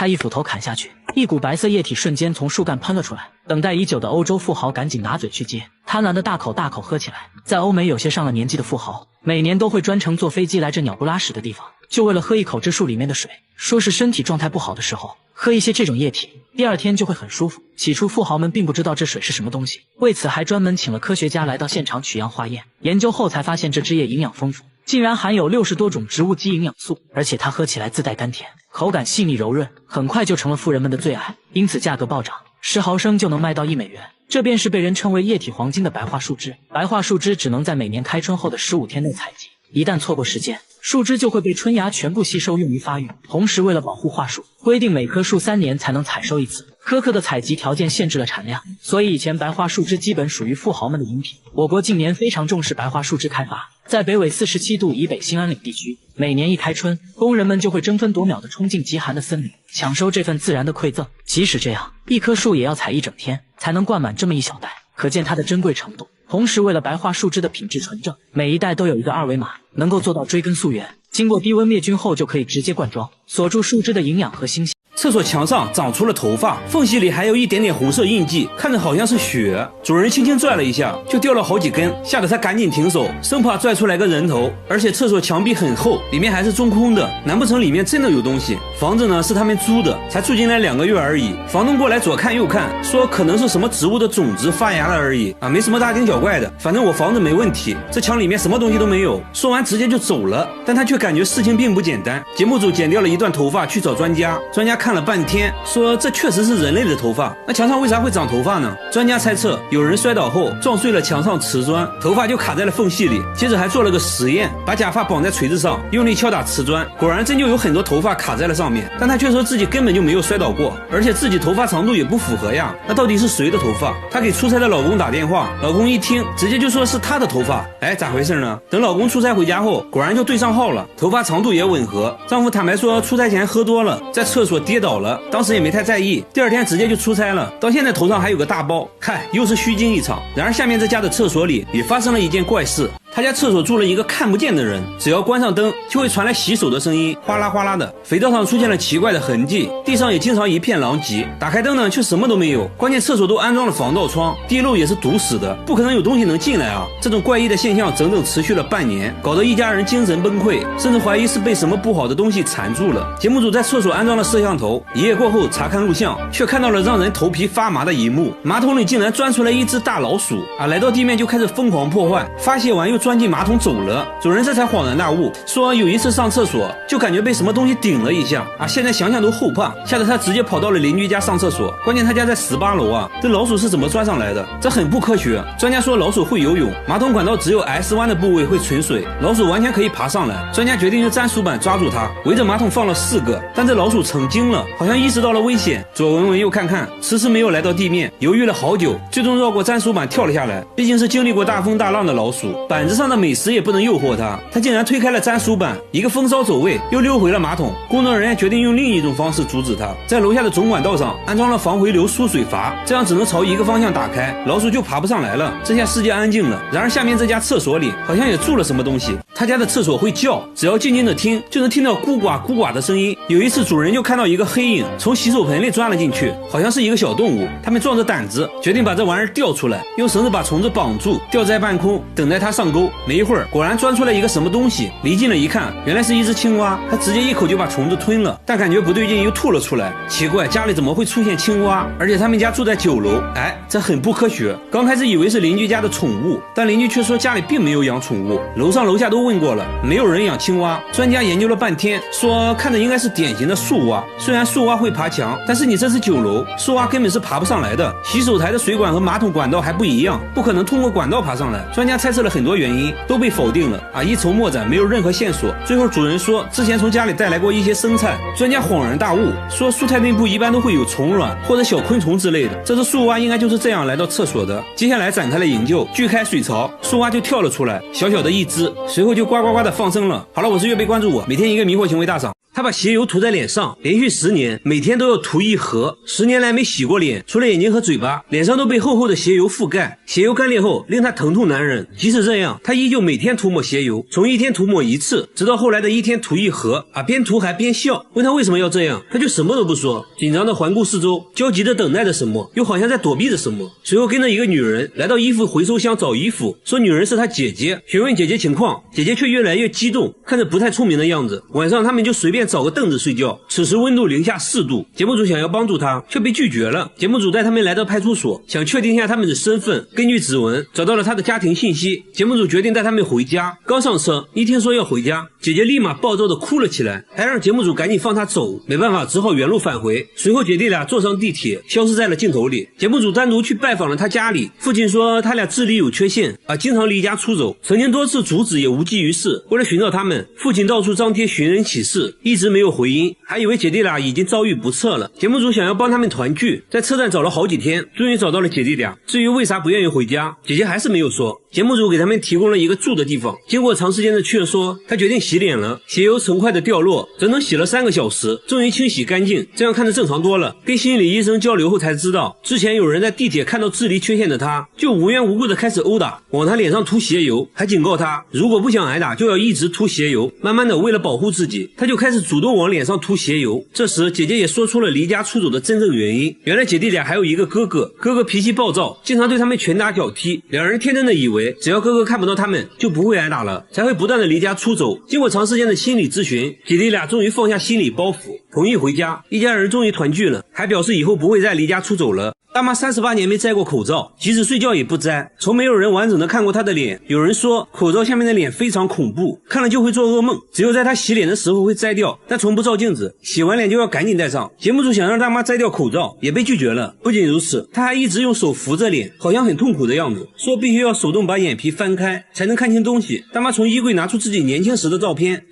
他一斧头砍下去，一股白色液体瞬间从树干喷了出来。等待已久的欧洲富豪赶紧拿嘴去接，贪婪的大口大口喝起来。在欧美，有些上了年纪的富豪每年都会专程坐飞机来这鸟不拉屎的地方，就为了喝一口这树里面的水。说是身体状态不好的时候喝一些这种液体，第二天就会很舒服。起初富豪们并不知道这水是什么东西，为此还专门请了科学家来到现场取样化验。研究后才发现这汁液营养丰富，竟然含有60多种植物基营养素，而且它喝起来自带甘甜，口感细腻柔润，很快就成了富人们的最爱，因此价格暴涨，10毫升就能卖到1美元。这便是被人称为液体黄金的白桦树枝。白桦树枝只能在每年开春后的15天内采集，一旦错过时间，树枝就会被春芽全部吸收用于发育。同时为了保护桦树，规定每棵树3年才能采收一次，苛刻的采集条件限制了产量，所以以前白桦树枝基本属于富豪们的饮品。我国近年非常重视白桦树枝开发，在北纬47度以北兴安岭地区，每年一开春，工人们就会争分夺秒地冲进极寒的森林，抢收这份自然的馈赠。即使这样，一棵树也要采一整天才能灌满这么一小袋，可见它的珍贵程度。同时为了白桦树枝的品质纯正，每一袋都有一个2维码，能够做到追根溯源，经过低温灭菌后就可以直接灌装，锁住树枝的营养和新鲜。厕所墙上长出了头发，缝隙里还有一点点红色印记，看着好像是血。主人轻轻拽了一下，就掉了好几根，吓得他赶紧停手，生怕拽出来个人头。而且厕所墙壁很厚，里面还是中空的，难不成里面真的有东西？房子呢是他们租的，才住进来2个月而已。房东过来左看右看，说可能是什么植物的种子发芽了而已啊，没什么大惊小怪的，反正我房子没问题，这墙里面什么东西都没有。说完直接就走了，但他却感觉事情并不简单。节目组剪掉了一段头发去找专家，专家看了半天，说这确实是人类的头发，那墙上为啥会长头发呢？专家猜测有人摔倒后撞碎了墙上瓷砖，头发就卡在了缝隙里。接着还做了个实验，把假发绑在锤子上，用力敲打瓷砖，果然真就有很多头发卡在了上面。但他却说自己根本就没有摔倒过，而且自己头发长度也不符合呀。那到底是谁的头发？他给出差的老公打电话，老公一听直接就说是他的头发。哎，咋回事呢？等老公出差回家后，果然就对上号了，头发长度也吻合。丈夫坦白说出差前喝多了，在厕所跌倒了，当时也没太在意，第二天直接就出差了，到现在头上还有个大包，看又是虚惊一场。然而下面这家的厕所里也发生了一件怪事，他家厕所住了一个看不见的人，只要关上灯就会传来洗手的声音，哗啦哗啦的，肥皂上出现了奇怪的痕迹，地上也经常一片狼藉，打开灯呢却什么都没有，关键厕所都安装了防盗窗，地漏也是堵死的，不可能有东西能进来啊。这种怪异的现象整整持续了半年，搞得一家人精神崩溃，甚至怀疑是被什么不好的东西缠住了。节目组在厕所安装了摄像头，一夜过后查看录像，却看到了让人头皮发麻的一幕，马桶里竟然钻出来一只大老鼠啊！来到地面就开始疯狂破坏，发泄完又钻进马桶走了。主人这才恍然大悟，说有一次上厕所就感觉被什么东西顶了一下啊，现在想想都后怕，吓得他直接跑到了邻居家上厕所。关键他家在18楼啊，这老鼠是怎么钻上来的？这很不科学。专家说老鼠会游泳，马桶管道只有 S 弯的部位会存水，老鼠完全可以爬上来。专家决定用粘鼠板抓住它，围着马桶放了4个，但这老鼠成精了，好像意识到了危险，左闻闻右看看，迟迟没有来到地面，犹豫了好久，最终绕过粘鼠板跳了下来。毕竟是经历过大风大浪的老鼠，板子上的美食也不能诱惑它，它竟然推开了粘鼠板，一个风骚走位又溜回了马桶。工作人员决定用另一种方式阻止它，在楼下的总管道上安装了防回流输水阀，这样只能朝一个方向打开，老鼠就爬不上来了。这下世界安静了。然而下面这家厕所里好像也住了什么东西，他家的厕所会叫，只要静静的听就能听到咕呱咕呱的声音。有一次主人就看到一个黑影从洗手盆里钻了进去，好像是一个小动物，他们壮着胆子决定把这玩意儿吊出来，用绳子把虫子绑住，吊在半空等待它上钩。没一会儿果然钻出来一个什么东西，离近了一看，原来是一只青蛙，它直接一口就把虫子吞了，但感觉不对劲又吐了出来。奇怪，家里怎么会出现青蛙？而且他们家住在9楼，哎，这很不科学。刚开始以为是邻居家的宠物，但邻居却说家里并没有养宠物，楼上楼下都问过了，没有人养青蛙。专家研究了半天，说看着应该是典型的树蛙，虽然树蛙会爬墙，但是你这是9楼，树蛙根本是爬不上来的，洗手台的水管和马桶管道还不一样，不可能通过管道爬上来。专家猜测了很多原因，都被否定了啊，一筹莫展，没有任何线索。最后主人说之前从家里带来过一些生菜，专家恍然大悟，说蔬菜内部一般都会有虫卵或者小昆虫之类的，这只树蛙应该就是这样来到厕所的。接下来展开了营救，锯开水槽，树蛙就跳了出来，小小的一只，随后就呱呱呱的放生了。好了，我是月贝，关注我，每天一个迷惑行为大赏。他他把鞋油涂在脸上，连续10年，每天都要涂1盒，10年来没洗过脸，除了眼睛和嘴巴，脸上都被厚厚的鞋油覆盖。鞋油干裂后，令他疼痛难忍。即使这样，他依旧每天涂抹鞋油，从1天涂抹1次，直到后来的1天涂1盒，边涂还边笑。问他为什么要这样，他就什么都不说，紧张的环顾四周，焦急的等待着什么，又好像在躲避着什么。随后跟着一个女人来到衣服回收箱找衣服，说女人是他姐姐，询问姐姐情况，姐姐却越来越激动，看着不太聪明的样子。晚上他们就随便找个凳子睡觉，此时温度零下4度。节目组想要帮助他，却被拒绝了。节目组带他们来到派出所，想确定一下他们的身份，根据指纹找到了他的家庭信息。节目组决定带他们回家，刚上车，一听说要回家，姐姐立马暴躁的哭了起来，还让节目组赶紧放她走。没办法，只好原路返回。随后姐弟俩坐上地铁，消失在了镜头里。节目组单独去拜访了他家里，父亲说他俩智力有缺陷，经常离家出走，曾经多次阻止也无济于事。为了寻找他们，父亲到处张贴寻人启事，一直没有回音，还以为姐弟俩已经遭遇不测了。节目组想要帮他们团聚，在车站找了好几天，终于找到了姐弟俩。至于为啥不愿意回家，姐姐还是没有说。节目组给他们提供了一个住的地方，经过长时间的劝说，他决定洗脸了。鞋油成块的掉落，整整洗了3个小时，终于清洗干净，这样看着正常多了。跟心理医生交流后才知道，之前有人在地铁看到智力缺陷的他，就无缘无故的开始殴打，往他脸上涂鞋油，还警告他如果不想挨打就要一直涂鞋油。慢慢的，为了保护自己，他就开始主动往脸上涂鞋油。这时姐姐也说出了离家出走的真正原因，原来姐弟俩还有一个哥哥，哥哥脾气暴躁，经常对他们拳打脚踢，两人天真的以为只要哥哥看不到他们就不会挨打了，才会不断的离家出走。经过长时间的心理咨询，姐弟俩终于放下心理包袱，同意回家，一家人终于团聚了，还表示以后不会再离家出走了。大妈38年没摘过口罩，即使睡觉也不摘，从没有人完整的看过她的脸。有人说口罩下面的脸非常恐怖，看了就会做噩梦，只有在她洗脸的时候会摘掉，但从不照镜子，洗完脸就要赶紧戴上。节目组想让大妈摘掉口罩，也被拒绝了。不仅如此，她还一直用手扶着脸，好像很痛苦的样子，说必须要手动把眼皮翻开才能看清东西。大妈从衣柜拿出自己年轻时的照片，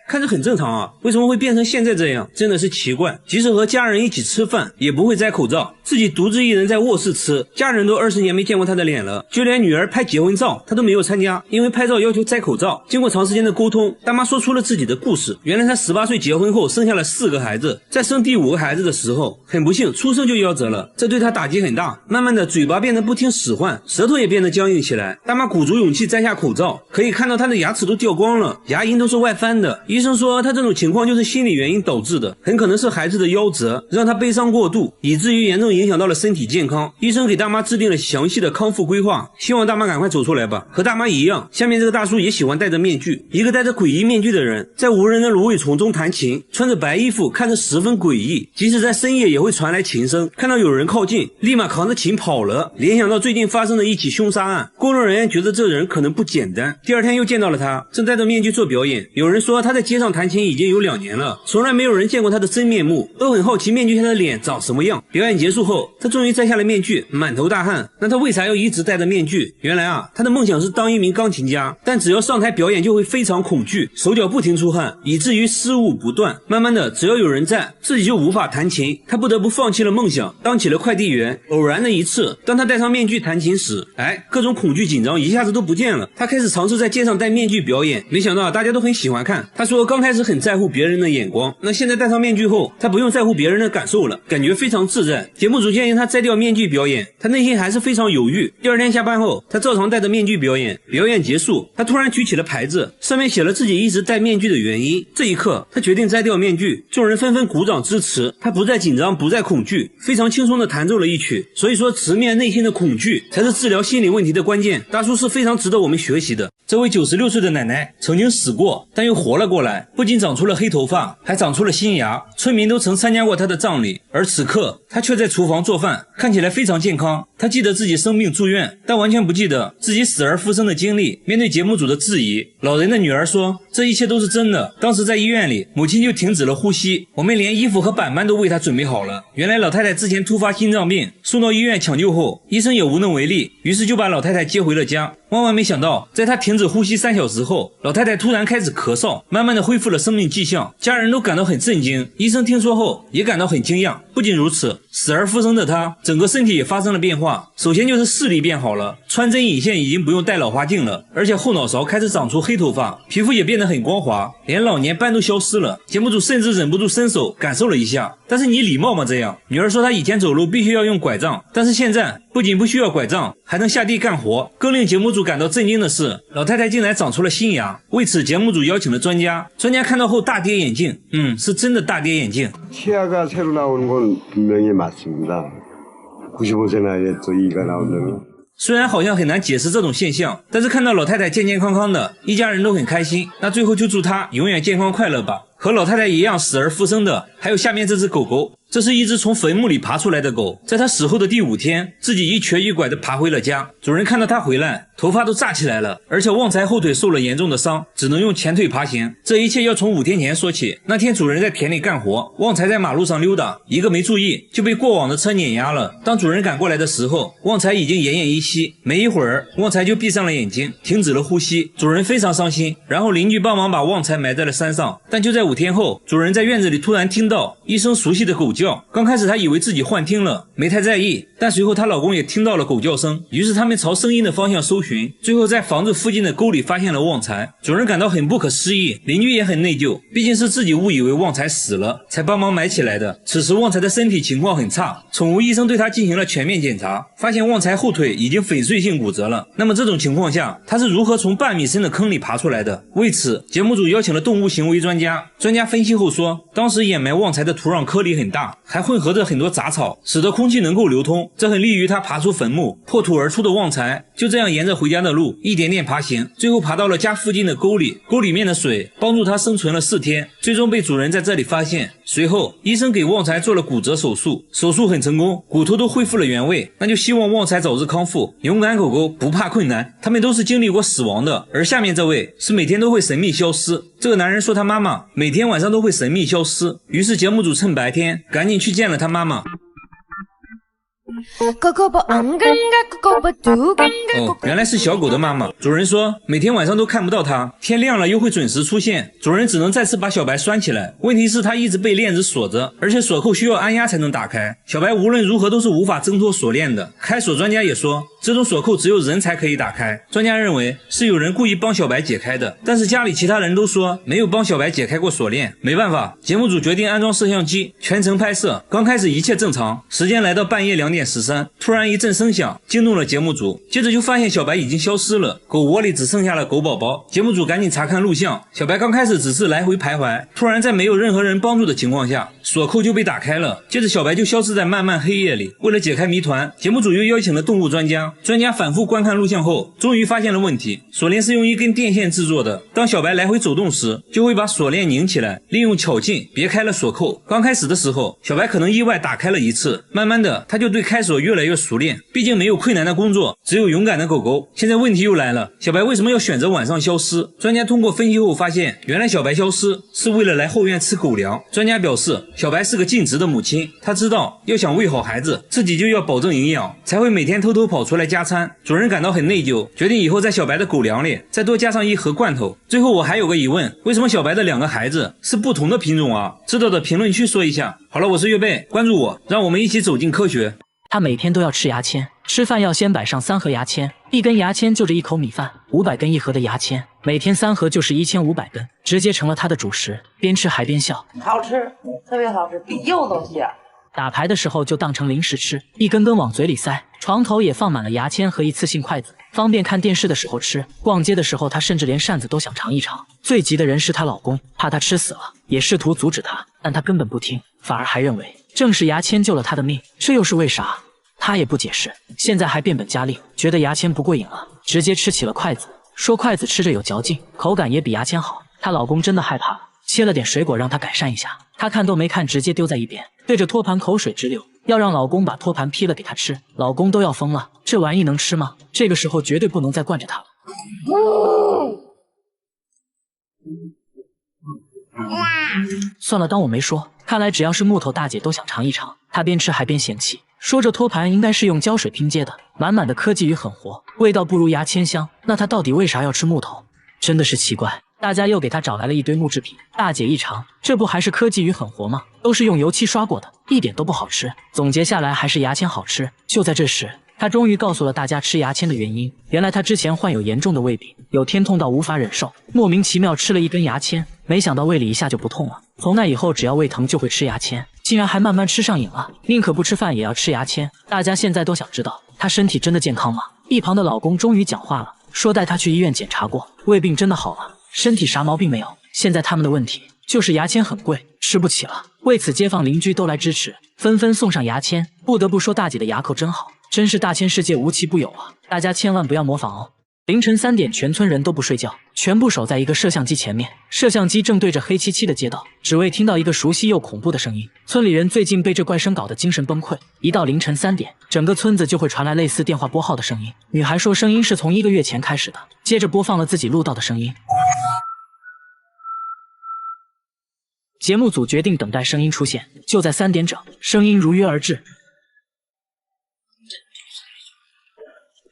看着很正常啊，为什么会变成现在这样？真的是奇怪。即使和家人一起吃饭也不会摘口罩，自己独自一人在卧室吃，家人都20年没见过他的脸了，就连女儿拍结婚照他都没有参加，因为拍照要求摘口罩。经过长时间的沟通，大妈说出了自己的故事。原来她18岁结婚后生下了4个孩子，在生第5个孩子的时候，很不幸出生就夭折了，这对她打击很大。慢慢的嘴巴变得不听使唤，舌头也变得僵硬起来。大妈鼓足勇气摘下口罩，可以看到她的牙齿都掉光了，牙龈都是外翻的。医生说她这种情况就是心理原因导致的，很可能是孩子的夭折让她悲伤过度，以至于严重影响到了身体健康。医生给大妈制定了详细的康复规划，希望大妈赶快走出来吧。和大妈一样，下面这个大叔也喜欢戴着面具，一个戴着诡异面具的人在无人的芦苇丛中弹琴，穿着白衣服，看着十分诡异，即使在深夜也会传来琴声，看到有人靠近立马扛着琴跑了。联想到最近发生的一起凶杀案，工作人员觉得这人可能不简单。第二天又见到了他，正戴着面具做表演。有人说他在街上弹琴已经有2年了，从来没有人见过他的真面目，都很好奇面具下的脸长什么样。表演结束后，他终于摘下了面具，满头大汗。那他为啥要一直戴着面具？原来他的梦想是当一名钢琴家，但只要上台表演就会非常恐惧，手脚不停出汗，以至于失误不断。慢慢的，只要有人在，自己就无法弹琴，他不得不放弃了梦想，当起了快递员。偶然的一次，当他戴上面具弹琴时，各种恐惧紧张一下子都不见了。他开始尝试在街上戴面具表演，没想到大家都很喜欢看。他说刚开始很在乎别人的眼光，那现在戴上面具后，他不用在乎别人的感受了，感觉非常自在。节目组建议他摘掉面具表演，他内心还是非常犹豫。第二天下班后，他照常戴着面具表演。表演结束，他突然举起了牌子，上面写了自己一直戴面具的原因。这一刻，他决定摘掉面具，众人纷纷鼓掌支持。他不再紧张，不再恐惧，非常轻松地弹奏了一曲。所以说，直面内心的恐惧才是治疗心理问题的关键。大叔是非常值得我们学习的。这位96岁的奶奶曾经死过，但又活了过来，不仅长出了黑头发，还长出了新牙。村民都曾参加过她的葬礼，而此刻她却在厨房做饭，看起来非常健康。她记得自己生病住院，但完全不记得自己死而复生的经历。面对节目组的质疑，老人的女儿说，这一切都是真的。当时在医院里，母亲就停止了呼吸，我们连衣服和板板都为她准备好了。原来老太太之前突发心脏病，送到医院抢救后，医生也无能为力，于是就把老太太接回了家。万万没想到，在她停止呼吸3小时后，老太太突然开始咳嗽，慢慢的恢复了生命迹象，家人都感到很震惊，医生听说后也感到很惊讶。不仅如此，死而复生的她，整个身体也发生了变化。首先就是视力变好了，穿针引线已经不用戴老花镜了，而且后脑勺开始长出黑头发，皮肤也变得很光滑，连老年斑都消失了。节目组甚至忍不住伸手感受了一下，但是你礼貌吗？这样，女儿说她以前走路必须要用拐杖，但是现在不仅不需要拐杖，还能下地干活。更令节目组感到震惊的是，老太太竟然长出了新牙。为此，节目组邀請了专家看到后大跌眼镜，是真的大跌眼镜。 치아가 새로 나오는 건 분명히 맞습니다. 95세 나이에 또 이가 나온다면 虽然好像很难解释这种现象，但是看到老太太健健康康的，一家人都很开心。那最后就祝她永远健康快乐吧。和老太太一样死而复生的，还有下面这只狗狗。这是一只从坟墓里爬出来的狗，在它死后的第5天，自己一瘸一拐地爬回了家。主人看到它回来，头发都炸起来了，而且旺财后腿受了严重的伤，只能用前腿爬行。这一切要从5天前说起。那天主人在田里干活，旺财在马路上溜达，一个没注意就被过往的车碾压了。当主人赶过来的时候，旺财已经奄奄一息。没一会儿，旺财就闭上了眼睛，停止了呼吸。主人非常伤心，然后邻居帮忙把旺财埋在了山上。但就在5天后，主人在院子里突然听到一声熟悉的狗叫。刚开始他以为自己幻听了，没太在意，但随后她老公也听到了狗叫声，于是他们朝声音的方向搜寻，最后在房子附近的沟里发现了旺财。主人感到很不可思议，邻居也很内疚，毕竟是自己误以为旺财死了，才帮忙埋起来的。此时旺财的身体情况很差，宠物医生对他进行了全面检查，发现旺财后腿已经粉碎性骨折了。那么这种情况下，他是如何从半米深的坑里爬出来的？为此，节目组邀请了动物行为专家，专家分析后说，当时掩埋旺财的土壤颗粒很大，还混合着很多杂草，使得空气能够流通，这很利于他爬出坟墓。破土而出的旺财就这样沿着回家的路一点点爬行，最后爬到了家附近的沟里，沟里面的水帮助他生存了4天，最终被主人在这里发现。随后医生给旺财做了骨折手术，手术很成功，骨头都恢复了原位，那就希望旺财早日康复。勇敢狗狗不怕困难，他们都是经历过死亡的。而下面这位是每天都会神秘消失，这个男人说他妈妈每天晚上都会神秘消失，于是节目组趁白天赶紧去见了他妈妈。原来是小狗的妈妈。主人说每天晚上都看不到它，天亮了又会准时出现。主人只能再次把小白拴起来，问题是它一直被链子锁着，而且锁扣需要按压才能打开。小白无论如何都是无法挣脱锁链的。开锁专家也说，这种锁扣只有人才可以打开。专家认为是有人故意帮小白解开的，但是家里其他人都说没有帮小白解开过锁链。没办法，节目组决定安装摄像机，全程拍摄。刚开始一切正常，时间来到半夜2点13，突然一阵声响惊动了节目组，接着就发现小白已经消失了，狗窝里只剩下了狗宝宝。节目组赶紧查看录像，小白刚开始只是来回徘徊，突然在没有任何人帮助的情况下，锁扣就被打开了，接着小白就消失在漫漫黑夜里。为了解开谜团，节目组又邀请了动物专家，专家反复观看录像后，终于发现了问题。锁链是用一根电线制作的，当小白来回走动时，就会把锁链拧起来，利用巧劲别开了锁扣。刚开始的时候，小白可能意外打开了1次，慢慢的他就对开锁越来越熟练，毕竟没有困难的工作，只有勇敢的狗狗。现在问题又来了，小白为什么要选择晚上消失？专家通过分析后发现，原来小白消失是为了来后院吃狗粮。专家表示，小白是个尽职的母亲，她知道要想喂好孩子，自己就要保证营养，才会每天偷偷跑出来加餐。主人感到很内疚，决定以后在小白的狗粮里再多加上1盒罐头。最后我还有个疑问，为什么小白的2个孩子是不同的品种啊？知道的评论区说一下。好了，我是月贝，关注我，让我们一起走进科学。他每天都要吃牙签，吃饭要先摆上3盒牙签，一根牙签就着1口米饭，500根1盒的牙签，每天3盒就是1500根，直接成了他的主食，边吃还边笑。好吃，特别好吃，比柚子香。打牌的时候就当成零食吃，一根根往嘴里塞。床头也放满了牙签和一次性筷子，方便看电视的时候吃。逛街的时候，他甚至连扇子都想尝一尝。最急的人是她老公，怕她吃死了，也试图阻止她，但她根本不听，反而还认为正是牙签救了她的命，这又是为啥？她也不解释。现在还变本加厉，觉得牙签不过瘾了，直接吃起了筷子，说筷子吃着有嚼劲，口感也比牙签好。她老公真的害怕了，切了点水果让她改善一下，她看都没看，直接丢在一边，对着托盘口水直流，要让老公把托盘劈了给她吃。老公都要疯了，这玩意能吃吗？这个时候绝对不能再惯着她了。算了，当我没说。看来只要是木头大姐都想尝一尝。她边吃还边嫌弃，说这托盘应该是用胶水拼接的，满满的科技与狠活，味道不如牙签香。那他到底为啥要吃木头？真的是奇怪。大家又给他找来了一堆木制品，大姐一尝，这不还是科技与狠活吗？都是用油漆刷过的，一点都不好吃。总结下来还是牙签好吃。就在这时，他终于告诉了大家吃牙签的原因。原来他之前患有严重的胃病，有天痛到无法忍受，莫名其妙吃了一根牙签，没想到胃里一下就不痛了。从那以后，只要胃疼就会吃牙签，竟然还慢慢吃上瘾了，宁可不吃饭也要吃牙签。大家现在都想知道他身体真的健康吗？一旁的老公终于讲话了，说带他去医院检查过，胃病真的好了，身体啥毛病没有。现在他们的问题就是牙签很贵，吃不起了。为此，街坊邻居都来支持，纷纷送上牙签。不得不说，大姐的牙口真好，真是大千世界无奇不有啊！大家千万不要模仿哦。凌晨3点，全村人都不睡觉，全部守在一个摄像机前面。摄像机正对着黑漆漆的街道，只为听到一个熟悉又恐怖的声音。村里人最近被这怪声搞得精神崩溃，一到凌晨3点，整个村子就会传来类似电话拨号的声音。女孩说，声音是从1个月前开始的，接着播放了自己录到的声音。节目组决定等待声音出现，就在3点整，声音如约而至。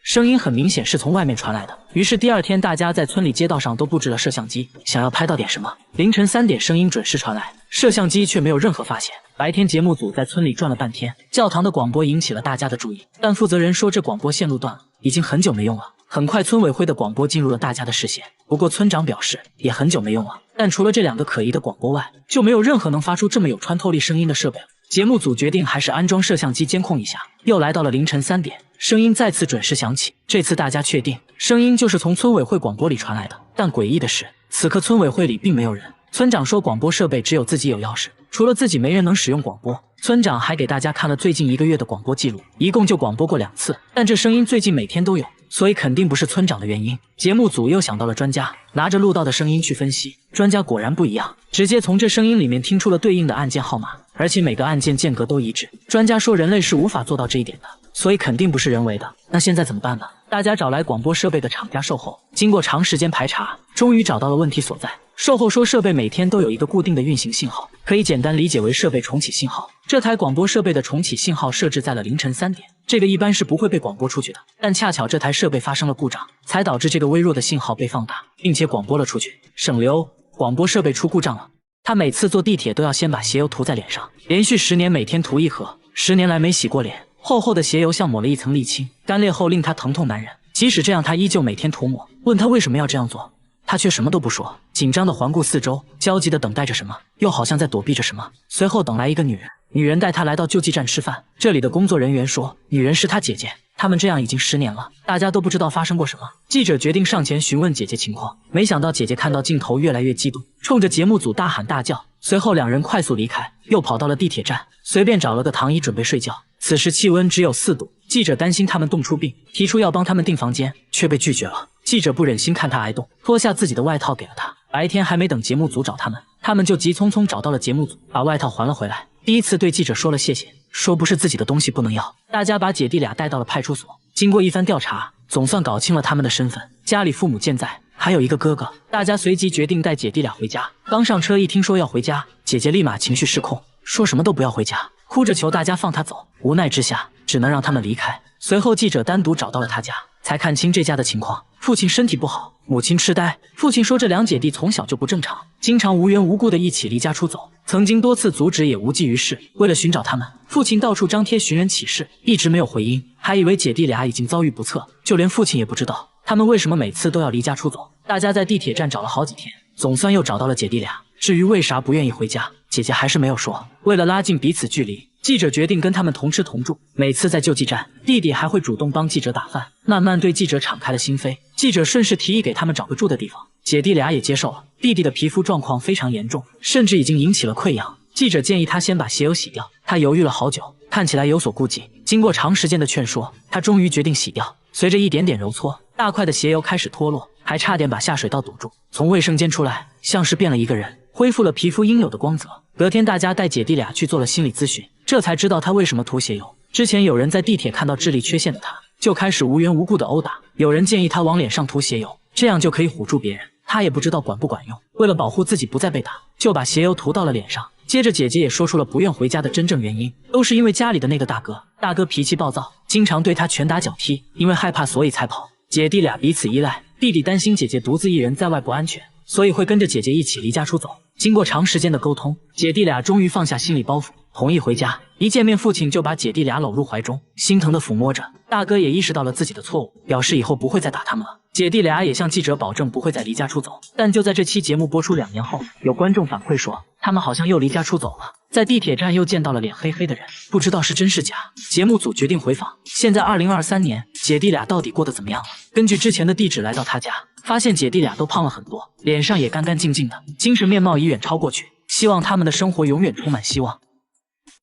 声音很明显是从外面传来的，于是第二天大家在村里街道上都布置了摄像机，想要拍到点什么。凌晨3点，声音准时传来，摄像机却没有任何发现。白天节目组在村里转了半天，教堂的广播引起了大家的注意，但负责人说这广播线路断了，已经很久没用了。很快村委会的广播进入了大家的视线，不过村长表示也很久没用了，但除了这2个可疑的广播外，就没有任何能发出这么有穿透力声音的设备了。节目组决定还是安装摄像机监控一下。又来到了凌晨3点，声音再次准时响起，这次大家确定声音就是从村委会广播里传来的。但诡异的是，此刻村委会里并没有人。村长说广播设备只有自己有钥匙，除了自己没人能使用广播。村长还给大家看了最近1个月的广播记录，一共就广播过2次，但这声音最近每天都有，所以肯定不是村长的原因。节目组又想到了专家，拿着录到的声音去分析，专家果然不一样，直接从这声音里面听出了对应的按键号码，而且每个按键间隔都一致。专家说人类是无法做到这一点的，所以肯定不是人为的。那现在怎么办呢？大家找来广播设备的厂家售后，经过长时间排查，终于找到了问题所在。售后说设备每天都有一个固定的运行信号，可以简单理解为设备重启信号。这台广播设备的重启信号设置在了凌晨3点，这个一般是不会被广播出去的，但恰巧这台设备发生了故障，才导致这个微弱的信号被放大，并且广播了出去。省流，广播设备出故障了。他每次坐地铁都要先把鞋油涂在脸上，连续10年每天涂1盒，10年来没洗过脸，厚厚的鞋油像抹了一层沥青，干裂后令他疼痛难忍。即使这样，他依旧每天涂抹。问他为什么要这样做，他却什么都不说，紧张地环顾四周，焦急地等待着什么，又好像在躲避着什么。随后等来一个女人，女人带他来到救济站吃饭。这里的工作人员说，女人是他姐姐，他们这样已经10年了，大家都不知道发生过什么。记者决定上前询问姐姐情况，没想到姐姐看到镜头越来越激动，冲着节目组大喊大叫。随后2人快速离开，又跑到了地铁站，随便找了个躺椅准备睡觉。此时气温只有4度，记者担心他们冻出病，提出要帮他们订房间，却被拒绝了。记者不忍心看他挨冻，脱下自己的外套给了他。白天还没等节目组找他们，他们就急匆匆找到了节目组，把外套还了回来。第一次对记者说了谢谢，说不是自己的东西不能要。大家把姐弟俩带到了派出所，经过一番调查，总算搞清了他们的身份，家里父母健在，还有一个哥哥。大家随即决定带姐弟俩回家。刚上车一听说要回家，姐姐立马情绪失控，说什么都不要回家，哭着求大家放他走。无奈之下，只能让他们离开。随后记者单独找到了他家，才看清这家的情况。父亲身体不好，母亲痴呆。父亲说这2姐弟从小就不正常，经常无缘无故的一起离家出走，曾经多次阻止也无济于事。为了寻找他们，父亲到处张贴寻人启事，一直没有回音，还以为姐弟俩已经遭遇不测，就连父亲也不知道他们为什么每次都要离家出走。大家在地铁站找了好几天，总算又找到了姐弟俩。至于为啥不愿意回家，姐姐还是没有说。为了拉近彼此距离，记者决定跟他们同吃同住。每次在救济站，弟弟还会主动帮记者打饭，慢慢对记者敞开了心扉。记者顺势提议给他们找个住的地方，姐弟俩也接受了。弟弟的皮肤状况非常严重，甚至已经引起了溃疡。记者建议他先把鞋油洗掉，他犹豫了好久，看起来有所顾忌。经过长时间的劝说，他终于决定洗掉。随着一点点揉搓，大块的鞋油开始脱落，还差点把下水道堵住。从卫生间出来，像是变了一个人，恢复了皮肤应有的光泽。隔天大家带姐弟俩去做了心理咨询，这才知道他为什么涂鞋油。之前有人在地铁看到智力缺陷的他，就开始无缘无故的殴打。有人建议他往脸上涂鞋油，这样就可以唬住别人。他也不知道管不管用，为了保护自己不再被打，就把鞋油涂到了脸上。接着姐姐也说出了不愿回家的真正原因，都是因为家里的那个大哥大哥脾气暴躁，经常对他拳打脚踢，因为害怕所以才跑。姐弟俩彼此依赖，弟弟担心姐姐独自一人在外不安全，所以会跟着姐姐一起离家出走。经过长时间的沟通，姐弟俩终于放下心理包袱，同意回家。一见面，父亲就把姐弟俩搂入怀中，心疼地抚摸着。大哥也意识到了自己的错误，表示以后不会再打他们了。姐弟俩也向记者保证不会再离家出走。但就在这期节目播出2年后，有观众反馈说，他们好像又离家出走了，在地铁站又见到了脸黑黑的人，不知道是真是假。节目组决定回访，现在2023年，姐弟俩到底过得怎么样了？根据之前的地址来到他家，发现姐弟俩都胖了很多，脸上也干干净净的，精神面貌已远超过去。希望他们的生活永远充满希望。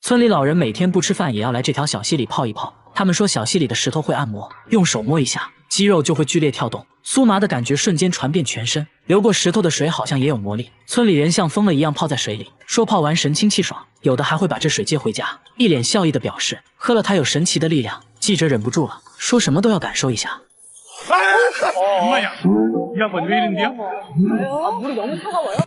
村里老人每天不吃饭也要来这条小溪里泡一泡，他们说小溪里的石头会按摩，用手摸一下，肌肉就会剧烈跳动，酥麻的感觉瞬间传遍全身。流过石头的水好像也有魔力，村里人像疯了一样泡在水里，说泡完神清气爽，有的还会把这水接回家，一脸笑意的表示喝了它有神奇的力量。记者忍不住了，说什么都要感受一下。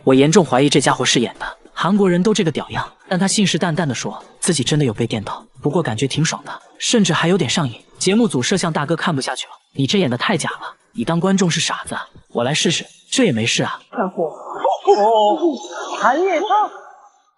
我严重怀疑这家伙是演的，韩国人都这个屌样，但他信誓旦旦地说自己真的有被电到，不过感觉挺爽的，甚至还有点上瘾。节目组摄像大哥看不下去了，你这演的太假了，你当观众是傻子啊？我来试试，这也没事啊。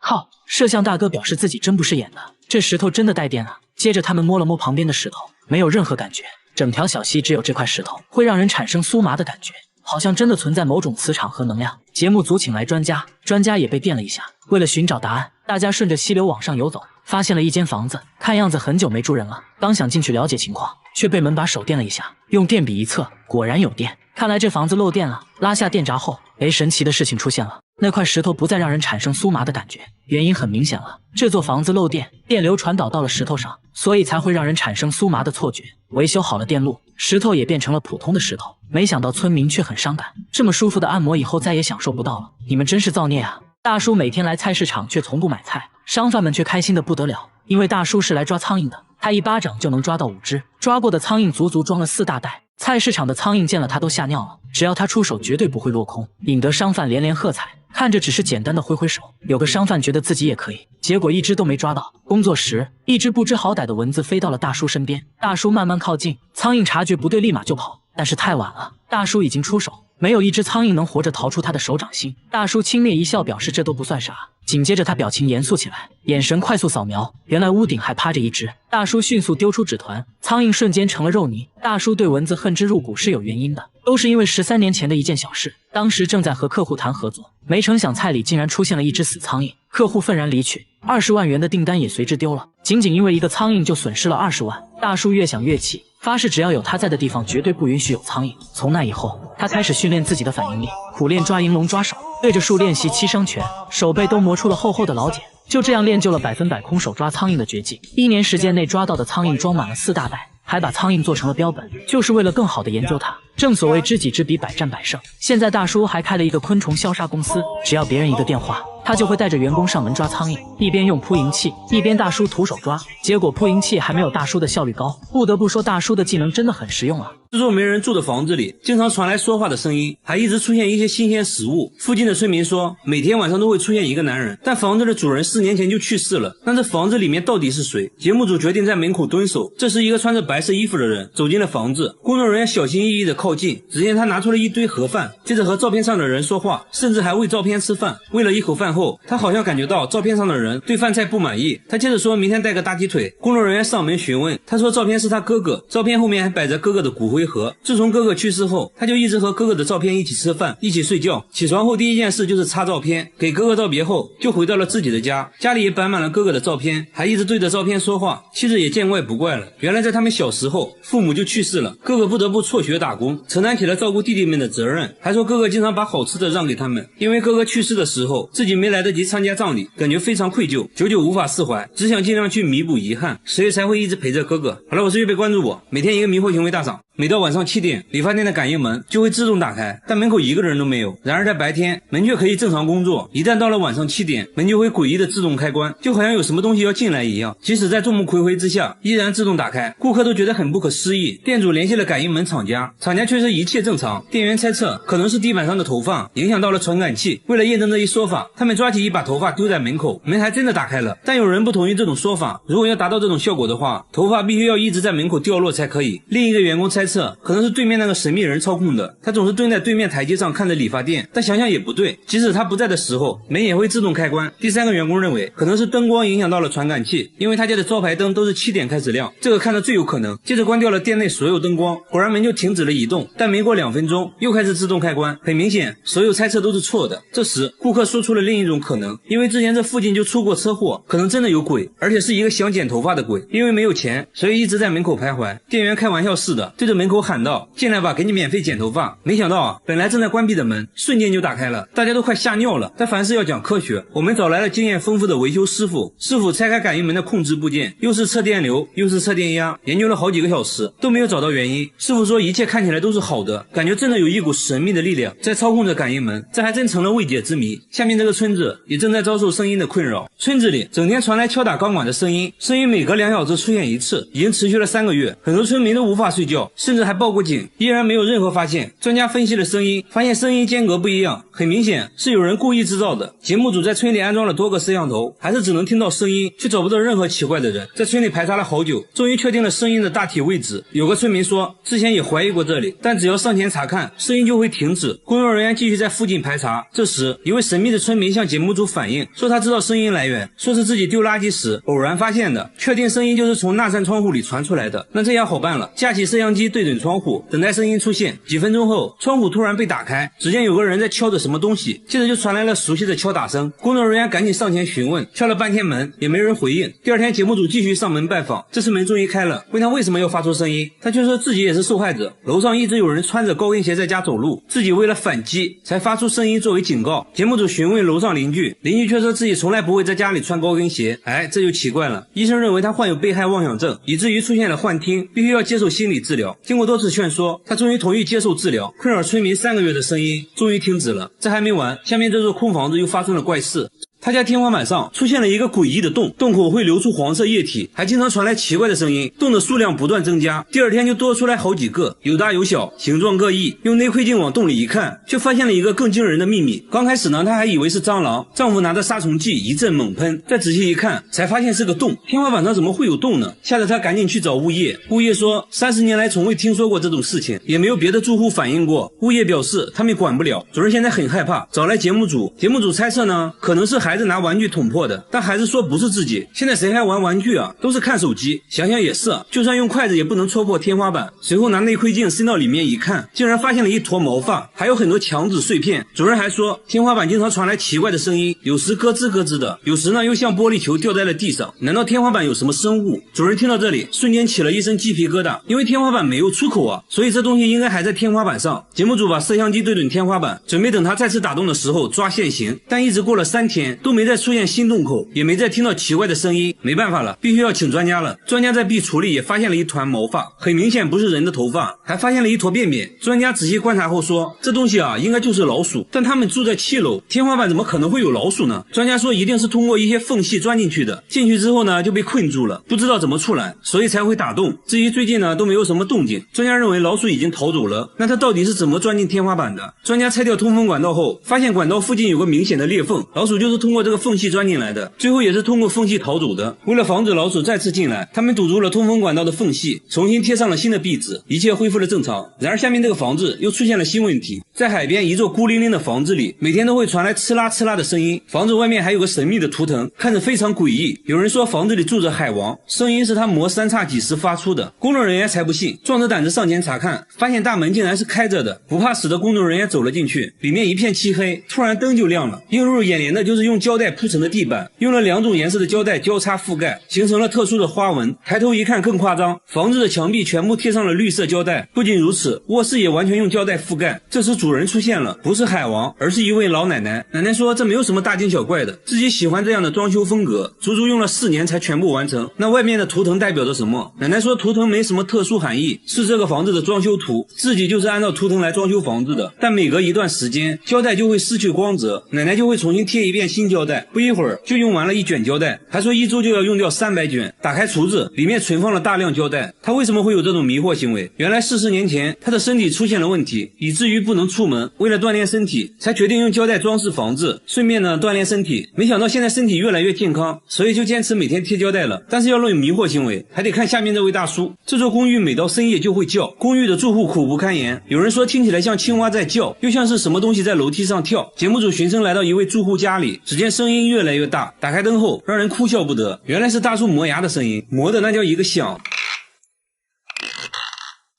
靠！摄像大哥表示自己真不是演的，这石头真的带电啊。接着他们摸了摸旁边的石头，没有任何感觉，整条小溪只有这块石头会让人产生酥麻的感觉，好像真的存在某种磁场和能量。节目组请来专家，专家也被电了一下。为了寻找答案，大家顺着溪流往上游走，发现了一间房子，看样子很久没住人了。刚想进去了解情况，却被门把手电了一下，用电笔一测，果然有电。看来这房子漏电了。拉下电闸后，神奇的事情出现了，那块石头不再让人产生酥麻的感觉。原因很明显了，这座房子漏电，电流传导到了石头上，所以才会让人产生酥麻的错觉。维修好了电路，石头也变成了普通的石头。没想到村民却很伤感，这么舒服的按摩以后再也享受不到了，你们真是造孽啊！大叔每天来菜市场却从不买菜，商贩们却开心的不得了，因为大叔是来抓苍蝇的，他一巴掌就能抓到5只，抓过的苍蝇足足装了4大袋。菜市场的苍蝇见了他都吓尿了，只要他出手绝对不会落空，引得商贩连连喝彩。看着只是简单的挥挥手，有个商贩觉得自己也可以，结果1只都没抓到。工作时，一只不知好歹的蚊子飞到了大叔身边，大叔慢慢靠近，苍蝇察觉不对立马就跑，但是太晚了，大叔已经出手，没有1只苍蝇能活着逃出他的手掌心。大叔轻蔑一笑，表示这都不算啥。紧接着他表情严肃起来，眼神快速扫描，原来屋顶还趴着1只。大叔迅速丢出纸团，苍蝇瞬间成了肉泥。大叔对蚊子恨之入骨是有原因的，都是因为13年前的一件小事。当时正在和客户谈合作，没成想菜里竟然出现了1只死苍蝇，客户愤然离去，20万元的订单也随之丢了。仅仅因为一个苍蝇就损失了20万，大叔越想越气，发誓只要有他在的地方绝对不允许有苍蝇。从那以后，他开始训练自己的反应力，苦练抓银龙抓手，对着树练习7伤拳，手背都磨出了厚厚的老茧。就这样练就了100%空手抓苍蝇的绝技，1年时间内抓到的苍蝇装满了4大袋，还把苍蝇做成了标本，就是为了更好的研究它。正所谓知己知彼，百战百胜。现在大叔还开了一个昆虫消杀公司，只要别人一个电话，他就会带着员工上门抓苍蝇，一边用扑蝇器，一边大叔徒手抓。结果扑蝇器还没有大叔的效率高，不得不说大叔的技能真的很实用啊。这座没人住的房子里，经常传来说话的声音，还一直出现一些新鲜食物。附近的村民说，每天晚上都会出现一个男人，但房子的主人4年前就去世了。那这房子里面到底是谁？节目组决定在门口蹲守。这时，一个穿着白色衣服的人走进了房子，工作人员小心翼翼地靠近，只见他拿出了一堆盒饭，接着和照片上的人说话，甚至还喂照片吃饭。喂了一口饭后，他好像感觉到照片上的人对饭菜不满意，他接着说明天带个大鸡腿。工作人员上门询问，他说照片是他哥哥，照片后面还摆着哥哥的骨灰盒。自从哥哥去世后，他就一直和哥哥的照片一起吃饭，一起睡觉。起床后第一件事就是擦照片，给哥哥道别后就回到了自己的家，家里也摆满了哥哥的照片，还一直对着照片说话。妻子也见怪不怪了，原来在他们小时候父母就去世了，哥哥不得不辍学打工，承担起了照顾弟弟们的责任。还说哥哥经常把好吃的让给他们，因为哥哥去世的时候自己没来得及参加葬礼，感觉非常愧疚，久久无法释怀，只想尽量去弥补遗憾，所以才会一直陪着哥哥。好了，我是预备关注我，每天一个迷惑行为大赏。每到晚上7点，理发店的感应门就会自动打开，但门口一个人都没有。然而在白天，门却可以正常工作，一旦到了晚上7点，门就会诡异的自动开关，就好像有什么东西要进来一样。即使在众目睽睽之下，依然自动打开，顾客都觉得很不可思议。店主联系了感应门厂家，厂家却是一切正常。店员猜测可能是地板上的头发影响到了传感器。为了验证这一说法，他们抓起一把头发丢在门口，门还真的打开了。但有人不同意这种说法，如果要达到这种效果的话，头发必须要一直在门口掉落才可以。另一个员工猜测可能是对面那个神秘人操控的，他总是蹲在对面台阶上看着理发店，但想想也不对，即使他不在的时候，门也会自动开关。第三个员工认为可能是灯光影响到了传感器，因为他家的招牌灯都是7点开始亮，这个看着最有可能。接着关掉了店内所有灯光，果然门就停止了移动，但没过2分钟又开始自动开关。很明显，所有猜测都是错的。这时顾客说出了另一种可能，因为之前这附近就出过车祸，可能真的有鬼，而且是一个想剪头发的鬼，因为没有钱，所以一直在门口徘徊。店员开玩笑似的对着门口喊道：进来吧，给你免费剪头发。没想到本来正在关闭的门瞬间就打开了，大家都快吓尿了。但凡事要讲科学，我们找来了经验丰富的维修师傅，师傅拆开感应门的控制部件，又是测电流又是测电压，研究了好几个小时都没有找到原因。师傅说一切看起来都是好的，感觉真的有一股神秘的力量在操控着感应门，这还真成了未解之谜。下面这个村子也正在遭受声音的困扰，村子里整天传来敲打钢管的声音，声音每隔2小时出现一次，已经持续了3个月，很多村民都无法睡觉，甚至还报过警，依然没有任何发现。专家分析了声音，发现声音间隔不一样，很明显是有人故意制造的。节目组在村里安装了多个摄像头，还是只能听到声音，却找不到任何奇怪的人。在村里排查了好久，终于确定了声音的大体位置。有个村民说之前也怀疑过这里，但只要上前查看，声音就会停止。工作人员继续在附近排查，这时一位神秘的村民向节目组反映，说他知道声音来源，说是自己丢垃圾时偶然发现的，确定声音就是从那扇窗户里传出来的。那这样好办了，架起摄像机对准窗户，等待声音出现。几分钟后，窗户突然被打开，只见有个人在敲着什么东西，接着就传来了熟悉的敲打声。工作人员赶紧上前询问，敲了半天门也没人回应。第二天节目组继续上门拜访，这次门终于开了，问他为什么要发出声音，他却说自己也是受害者，楼上一直有人穿着高跟鞋在家走路，自己为了反击才发出声音作为警告。节目组询问楼上邻居，邻居却说自己从来不会在家里穿高跟鞋。这就奇怪了，医生认为他患有被害妄想症，以至于出现了幻听，必须要接受心理治疗。经过多次劝说，他终于同意接受治疗。困扰村民3个月的声音终于停止了。这还没完，下面这座空房子又发生了怪事。他家天花板上出现了一个诡异的洞，洞口会流出黄色液体，还经常传来奇怪的声音，洞的数量不断增加，第二天就多出来好几个，有大有小，形状各异。用内窥镜往洞里一看，却发现了一个更惊人的秘密。刚开始呢，他还以为是蟑螂，丈夫拿着杀虫剂一阵猛喷，再仔细一看才发现是个洞。天花板上怎么会有洞呢？吓得他赶紧去找物业，物业说30年来从未听说过这种事情，也没有别的住户反映过。物业表示他们管不了，主人现在很害怕，找来节目组，节目组猜测呢，可能是孩子拿玩具捅破的，但孩子说不是自己。现在谁还玩玩具啊，都是看手机。想想也是，就算用筷子也不能戳破天花板。随后拿内窥镜伸到里面一看，竟然发现了一坨毛发，还有很多墙纸碎片。主人还说天花板经常传来奇怪的声音，有时咯吱咯吱的，有时呢又像玻璃球掉在了地上。难道天花板有什么生物？主人听到这里瞬间起了一身鸡皮疙瘩，因为天花板没有出口啊，所以这东西应该还在天花板上。节目组把摄像机对准天花板，准备等它再次打洞的时候抓现行，但一直过了3天都没再出现新洞口，也没再听到奇怪的声音。没办法了，必须要请专家了。专家在壁橱里也发现了一团毛发，很明显不是人的头发，还发现了一坨便便。专家仔细观察后说，这东西啊应该就是老鼠，但他们住在7楼，天花板怎么可能会有老鼠呢？专家说一定是通过一些缝隙钻进去的，进去之后呢就被困住了，不知道怎么出来，所以才会打洞。至于最近呢都没有什么动静，专家认为老鼠已经逃走了。那它到底是怎么钻进天花板的？专家拆掉通风管道后，发现管道附近有个明显的裂缝，老鼠就是通过这个缝隙钻进来的，最后也是通过缝隙逃走的。为了防止老鼠再次进来，他们堵住了通风管道的缝隙，重新贴上了新的壁纸，一切恢复了正常。然而下面这个房子又出现了新问题，在海边一座孤零零的房子里，每天都会传来呲啦呲啦的声音，房子外面还有个神秘的图腾，看着非常诡异。有人说房子里住着海王，声音是他磨三叉戟时发出的。工作人员才不信，壮着胆子上前查看，发现大门竟然是开着的。不怕死的工作人员走了进去，里面一片漆黑，突然灯就亮了，映入眼帘的就是用胶带铺成的地板，用了2种颜色的胶带交叉覆盖，形成了特殊的花纹。抬头一看更夸张，房子的墙壁全部贴上了绿色胶带。不仅如此，卧室也完全用胶带覆盖。这时主主人出现了，不是海王，而是一位老奶奶。奶奶说这没有什么大惊小怪的，自己喜欢这样的装修风格，足足用了4年才全部完成。那外面的图腾代表着什么？奶奶说图腾没什么特殊含义，是这个房子的装修图，自己就是按照图腾来装修房子的。但每隔一段时间，胶带就会失去光泽，奶奶就会重新贴一遍新胶带，不一会儿就用完了1卷胶带，还说1周就要用掉300卷。打开橱子，里面存放了大量胶带。她为什么会有这种迷惑行为？原来40年前她的身体出现了问题，以至于不能出门，为了锻炼身体，才决定用胶带装饰房子，顺便呢锻炼身体。没想到现在身体越来越健康，所以就坚持每天贴胶带了。但是要论迷惑行为，还得看下面这位大叔。这座公寓每到深夜就会叫，公寓的住户苦不堪言，有人说听起来像青蛙在叫，又像是什么东西在楼梯上跳。节目组循声来到一位住户家里，只见声音越来越大，打开灯后让人哭笑不得，原来是大叔磨牙的声音，磨的那叫一个响，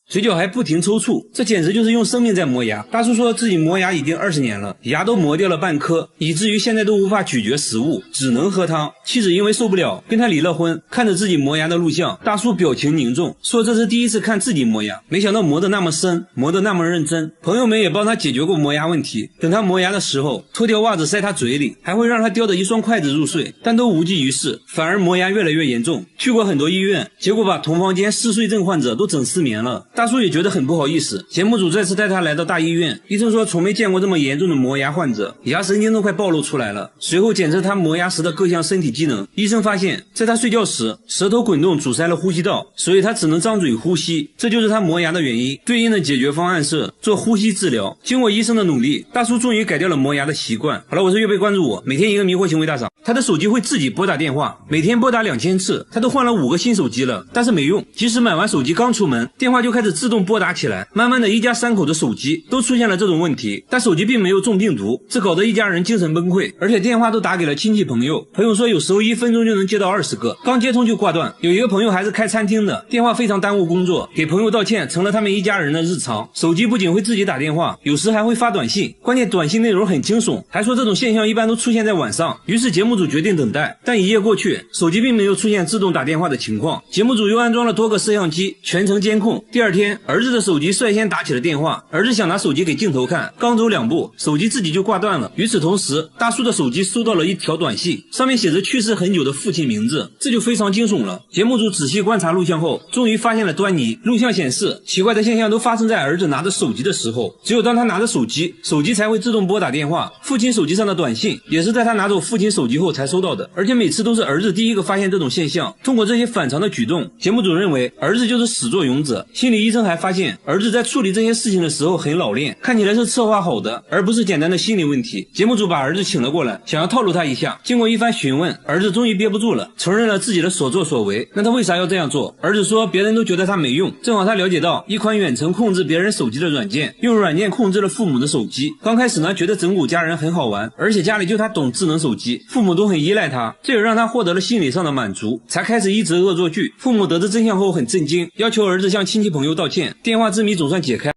嘴角还不停抽搐，这简直就是用生命在磨牙。大叔说自己磨牙已经20年了，牙都磨掉了半颗，以至于现在都无法咀嚼食物，只能喝汤。妻子因为受不了，跟他离了婚。看着自己磨牙的录像，大叔表情凝重，说这是第一次看自己磨牙，没想到磨得那么深，磨得那么认真。朋友们也帮他解决过磨牙问题，等他磨牙的时候，脱掉袜子塞他嘴里，还会让他叼着一双筷子入睡，但都无济于事，反而磨牙越来越严重。去过很多医院，结果把同房间嗜睡症患者都整失眠了。大叔也觉得很不好意思，节目组再次带他来到大医院，医生说从没见过这么严重的磨牙患者，牙神经都快暴露出来了。随后检测他磨牙时的各项身体机能，医生发现在他睡觉时舌头滚动阻塞了呼吸道，所以他只能张嘴呼吸，这就是他磨牙的原因。对应的解决方案是做呼吸治疗。经过医生的努力，大叔终于改掉了磨牙的习惯。好了，我是月贝，关注我，每天一个迷惑行为大赏。他的手机会自己拨打电话，每天拨打2000次，他都换了5个新手机了，但是没用。即使买完手机刚出门，电话就开始自动拨打起来，慢慢的一家3口的手机都出现了这种问题，但手机并没有中病毒，这搞得一家人精神崩溃，而且电话都打给了亲戚朋友。朋友说有时候1分钟就能接到20个，刚接通就挂断。有一个朋友还是开餐厅的，电话非常耽误工作，给朋友道歉成了他们一家人的日常。手机不仅会自己打电话，有时还会发短信，关键短信内容很惊悚，还说这种现象一般都出现在晚上。于是节目组决定等待，但1夜过去，手机并没有出现自动打电话的情况。节目组又安装了多个摄像机，全程监控。第2天，儿子的手机率先打起了电话，儿子想拿手机给镜头看，刚走2步，手机自己就挂断了。与此同时，大叔的手机收到了一条短信，上面写着去世很久的父亲名字，这就非常惊悚了。节目组仔细观察录像后，终于发现了端倪。录像显示，奇怪的现象都发生在儿子拿着手机的时候，只有当他拿着手机，手机才会自动拨打电话。父亲手机上的短信也是在他拿走父亲手机后才收到的，而且每次都是儿子第一个发现这种现象。通过这些反常的举动，节目组认为儿子就是始作俑者。心理医生还发现，儿子在处理这些事情的时候很老练，看起来是策划好的，而不是简单的心理问题。节目组把儿子请了过来，想要套路他一下。经过一番询问，儿子终于憋不住了，承认了自己的所作所为。那他为啥要这样做？儿子说别人都觉得他没用，正好他了解到一款远程控制别人手机的软件，用软件控制了父母的手机。刚开始呢，觉得整蛊家人很好玩，而且家里就他懂智能手机，父母都很依赖他，这也让他获得了心理上的满足，才开始一则恶作剧。父母得知真相后很震惊，要求儿子向亲戚朋友道歉。电话之谜总算解开。